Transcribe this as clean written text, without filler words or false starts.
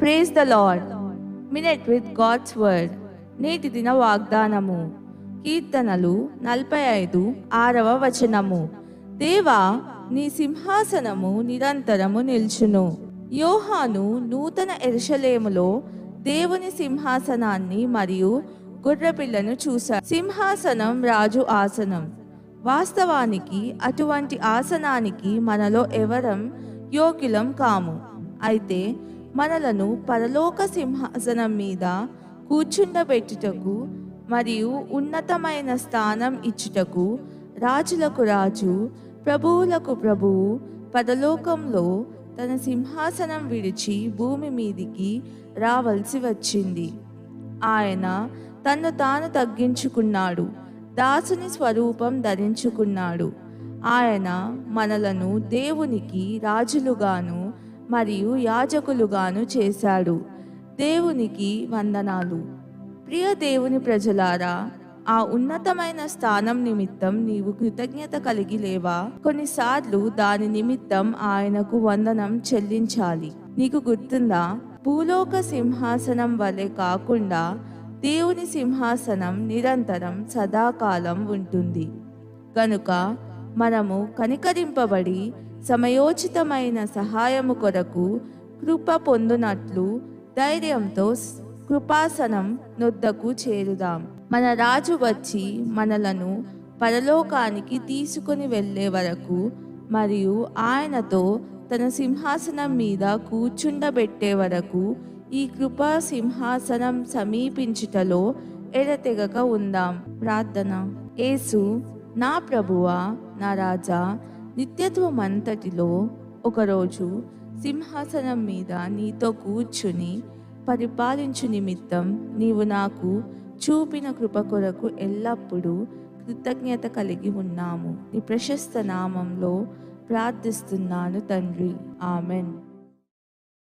Praise the Lord. Minute with God's word. నేటి దిన వాగ్దానము. కీర్తనలు 45:6. దేవా, నీ సింహాసనము నిరంతరము నిల్చును. యోహాను నూతన యెరూషలేములో దేవుని సింహాసనాన్ని మరియు గొర్రెపిల్లను చూశాడు. సింహాసనం రాజు ఆసనం. వాస్తవానికి అటువంటి ఆసనానికి మనలో ఎవరం యోగ్యులం కాము. అయితే మనలను పరలోక సింహాసనం మీద కూర్చుండబెట్టుటకు మరియు ఉన్నతమైన స్థానం ఇచ్చుటకు రాజులకు రాజు, ప్రభువులకు ప్రభువు పరలోకంలో తన సింహాసనం విడిచి భూమి మీదికి రావలసి వచ్చింది. ఆయన తన్ను తాను తగ్గించుకున్నాడు, దాసుని స్వరూపం ధరించుకున్నాడు. ఆయన మనలను దేవునికి రాజులుగాను మరియు యాజకులుగాను చేశాడు. దేవునికి వందనాలు. ప్రియ దేవుని ప్రజలారా, ఆ ఉన్నతమైన స్థానం నిమిత్తం నీవు కృతజ్ఞత కలిగి లేవా? కొన్నిసార్లు దాని నిమిత్తం ఆయనకు వందనం చెల్లించాలి. నీకు గుర్తుందా? భూలోక సింహాసనం వలె కాకుండా దేవుని సింహాసనం నిరంతరం సదాకాలం ఉంటుంది. కనుక మనము కనికరింపబడి సమయోచితమైన సహాయము కొరకు కృప పొందునట్లు ధైర్యంతో కృపాసనం నొద్దకు చేరుదాం. మన రాజు వచ్చి మనలను పరలోకానికి తీసుకుని వెళ్ళే వరకు మరియు ఆయనతో తన సింహాసనం మీద కూర్చుండబెట్టే వరకు ఈ కృపా సింహాసనం సమీపించుటలో ఎడతెగక ఉందాం. ప్రార్థన. యేసు, నా ప్రభువా, నా రాజా, నిత్యత్వమంతటిలో ఒకరోజు సింహాసనం మీద నీతో కూర్చుని పరిపాలించు నిమిత్తం నీవు నాకు చూపిన కృప కొరకు ఎల్లప్పుడూ కృతజ్ఞత కలిగి ఉన్నాము. నీ ప్రశస్త నామంలో ప్రార్థిస్తున్నాను తండ్రి. ఆమెన్.